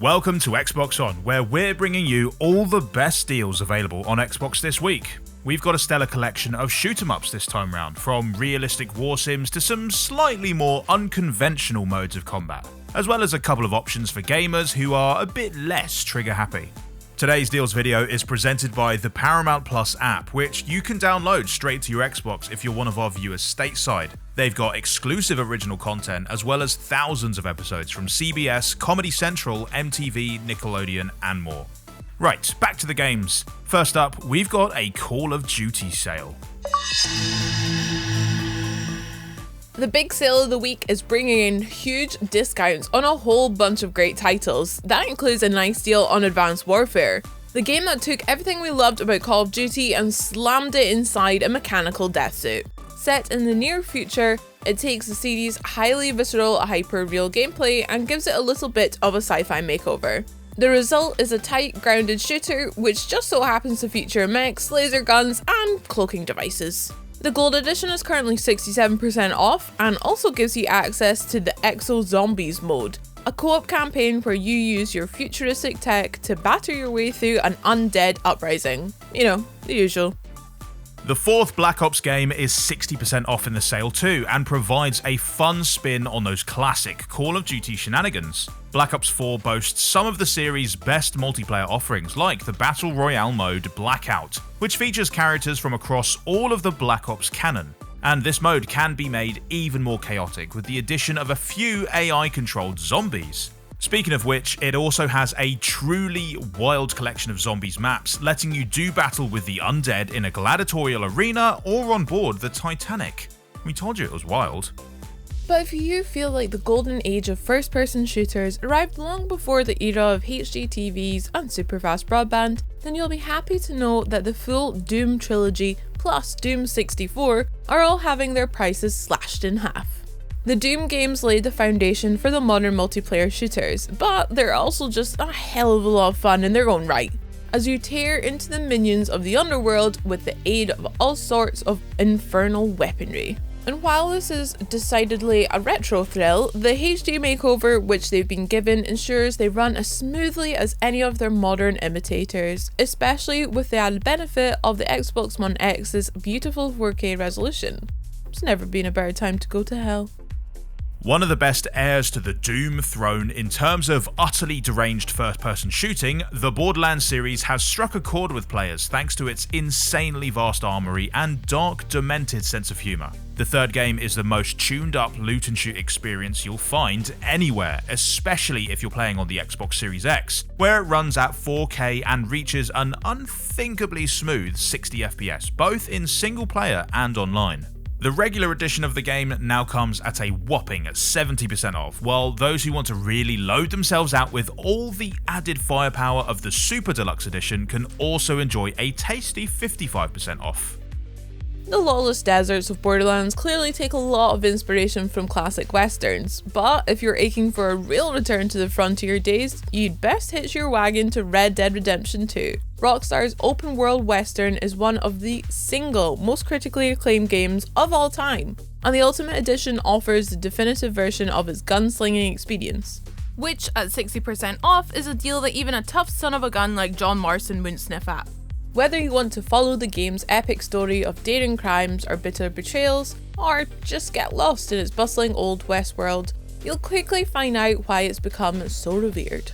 Welcome to Xbox On, where we're bringing you all the best deals available on Xbox this week. We've got a stellar collection of shoot-em-ups this time round, from realistic war sims to some slightly more unconventional modes of combat, as well as a couple of options for gamers who are a bit less trigger-happy. Today's deals video is presented by the Paramount Plus app, which you can download straight to your Xbox if you're one of our viewers stateside. They've got exclusive original content as well as thousands of episodes from CBS, Comedy Central, MTV, Nickelodeon, and more. Right, back to the games. First up, we've got a Call of Duty sale. The big sale of the week is bringing in huge discounts on a whole bunch of great titles. That includes a nice deal on Advanced Warfare, the game that took everything we loved about Call of Duty and slammed it inside a mechanical death suit. Set in the near future, it takes the series' highly visceral, hyper-real gameplay and gives it a little bit of a sci-fi makeover. The result is a tight, grounded shooter which just so happens to feature mechs, laser guns, and cloaking devices. The Gold Edition is currently 67% off and also gives you access to the Exo Zombies mode, a co-op campaign where you use your futuristic tech to batter your way through an undead uprising. You know, the usual. The fourth Black Ops game is 60% off in the sale too, and provides a fun spin on those classic Call of Duty shenanigans. Black Ops 4 boasts some of the series' best multiplayer offerings, like the Battle Royale mode Blackout, which features characters from across all of the Black Ops canon. And this mode can be made even more chaotic with the addition of a few AI-controlled zombies. Speaking of which, it also has a truly wild collection of zombies maps, letting you do battle with the undead in a gladiatorial arena or on board the Titanic. We told you it was wild. But if you feel like the golden age of first-person shooters arrived long before the era of HD TVs and super-fast broadband, then you'll be happy to know that the full Doom trilogy plus Doom 64 are all having their prices slashed in half. The Doom games laid the foundation for the modern multiplayer shooters, but they're also just a hell of a lot of fun in their own right, as you tear into the minions of the underworld with the aid of all sorts of infernal weaponry. And while this is decidedly a retro thrill, the HD makeover which they've been given ensures they run as smoothly as any of their modern imitators, especially with the added benefit of the Xbox One X's beautiful 4K resolution. It's never been a better time to go to hell. One of the best heirs to the Doom throne in terms of utterly deranged first-person shooting, the Borderlands series has struck a chord with players thanks to its insanely vast armory and dark, demented sense of humour. The third game is the most tuned-up loot-and-shoot experience you'll find anywhere, especially if you're playing on the Xbox Series X, where it runs at 4K and reaches an unthinkably smooth 60 FPS, both in single-player and online. The regular edition of the game now comes at a whopping 70% off, while those who want to really load themselves out with all the added firepower of the Super Deluxe edition can also enjoy a tasty 55% off. The lawless deserts of Borderlands clearly take a lot of inspiration from classic westerns, but if you're aching for a real return to the frontier days, you'd best hitch your wagon to Red Dead Redemption 2. Rockstar's open-world western is one of the single most critically acclaimed games of all time, and the Ultimate Edition offers the definitive version of its gunslinging experience, which at 60% off is a deal that even a tough son of a gun like John Marston wouldn't sniff at. Whether you want to follow the game's epic story of daring crimes or bitter betrayals, or just get lost in its bustling old west world, you'll quickly find out why it's become so revered.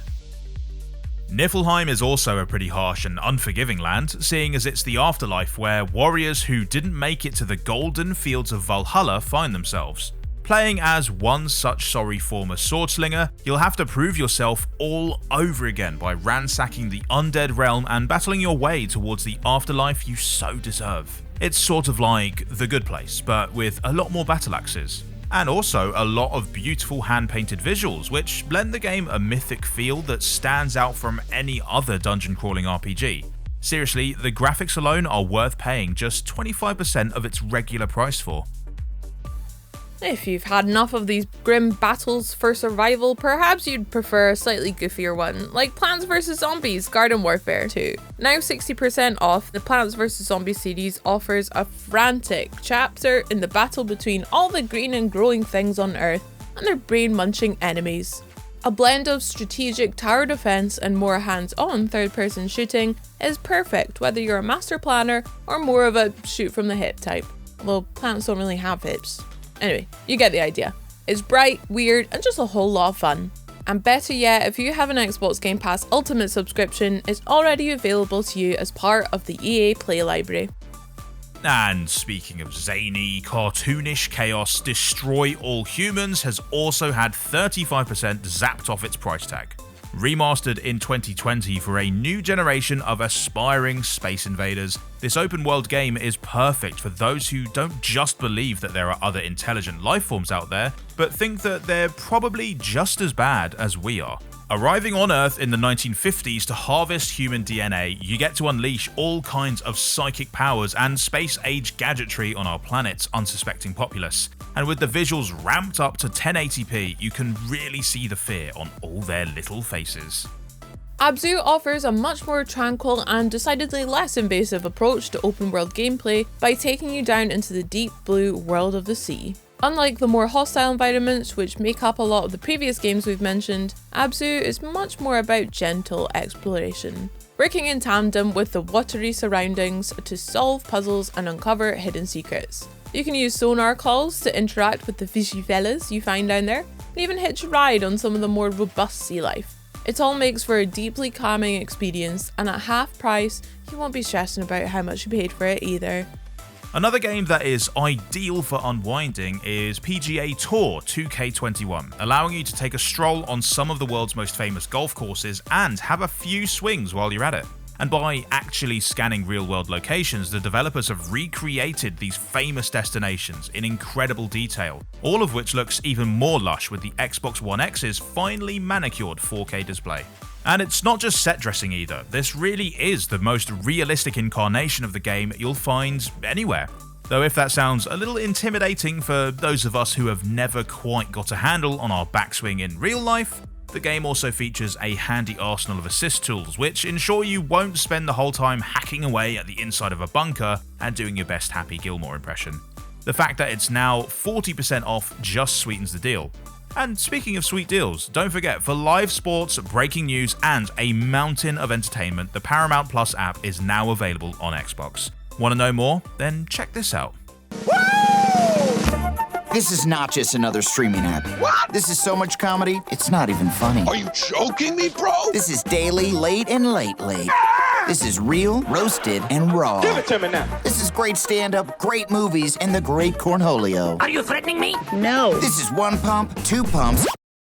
Niflheim is also a pretty harsh and unforgiving land, seeing as it's the afterlife where warriors who didn't make it to the golden fields of Valhalla find themselves. Playing as one such sorry former swordslinger, you'll have to prove yourself all over again by ransacking the undead realm and battling your way towards the afterlife you so deserve. It's sort of like The Good Place, but with a lot more battle axes. And also a lot of beautiful hand-painted visuals, which lend the game a mythic feel that stands out from any other dungeon-crawling RPG. Seriously, the graphics alone are worth paying just 25% of its regular price for. If you've had enough of these grim battles for survival, perhaps you'd prefer a slightly goofier one, like Plants vs Zombies Garden Warfare 2. Now 60% off, the Plants vs Zombies series offers a frantic chapter in the battle between all the green and growing things on Earth and their brain-munching enemies. A blend of strategic tower defense and more hands-on third-person shooting is perfect whether you're a master planner or more of a shoot-from-the-hip type. Although plants don't really have hips. Anyway, you get the idea. It's bright, weird, and just a whole lot of fun. And better yet, if you have an Xbox Game Pass Ultimate subscription, it's already available to you as part of the EA Play library. And speaking of zany, cartoonish chaos, Destroy All Humans has also had 35% zapped off its price tag. Remastered in 2020 for a new generation of aspiring space invaders, this open world game is perfect for those who don't just believe that there are other intelligent life forms out there, but think that they're probably just as bad as we are. Arriving on Earth in the 1950s to harvest human DNA, you get to unleash all kinds of psychic powers and space-age gadgetry on our planet's unsuspecting populace. And with the visuals ramped up to 1080p, you can really see the fear on all their little faces. Abzu offers a much more tranquil and decidedly less invasive approach to open world gameplay by taking you down into the deep blue world of the sea. Unlike the more hostile environments which make up a lot of the previous games we've mentioned, Abzu is much more about gentle exploration, working in tandem with the watery surroundings to solve puzzles and uncover hidden secrets. You can use sonar calls to interact with the fishy fellas you find down there, and even hitch a ride on some of the more robust sea life. It all makes for a deeply calming experience, and at half price, you won't be stressing about how much you paid for it either. Another game that is ideal for unwinding is PGA Tour 2K21, allowing you to take a stroll on some of the world's most famous golf courses and have a few swings while you're at it. And by actually scanning real-world locations, the developers have recreated these famous destinations in incredible detail, all of which looks even more lush with the Xbox One X's finely manicured 4K display. And it's not just set dressing either, this really is the most realistic incarnation of the game you'll find anywhere. Though if that sounds a little intimidating for those of us who have never quite got a handle on our backswing in real life, the game also features a handy arsenal of assist tools which ensure you won't spend the whole time hacking away at the inside of a bunker and doing your best Happy Gilmore impression. The fact that it's now 40% off just sweetens the deal. And speaking of sweet deals, don't forget, for live sports, breaking news, and a mountain of entertainment, the Paramount Plus app is now available on Xbox. Want to know more? Then check this out. This is not just another streaming app. What? This is so much comedy, it's not even funny. Are you joking me, bro? This is daily, late, and late. This is real, roasted, and raw. Give it to me now. This is great stand-up, great movies, and the great Cornholio. Are you threatening me? No. This is 1 pump, 2 pumps,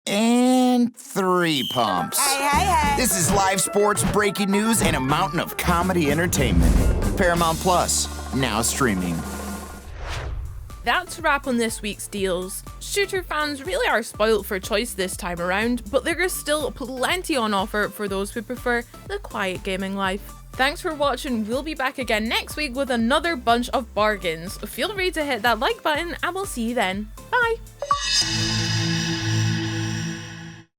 and 3 pumps. Hey. This is live sports, breaking news, and a mountain of comedy entertainment. Paramount Plus, now streaming. That's a wrap on this week's deals. Shooter fans really are spoilt for choice this time around, but there is still plenty on offer for those who prefer the quiet gaming life. Thanks for watching, we'll be back again next week with another bunch of bargains. Feel free to hit that like button and we'll see you then. Bye!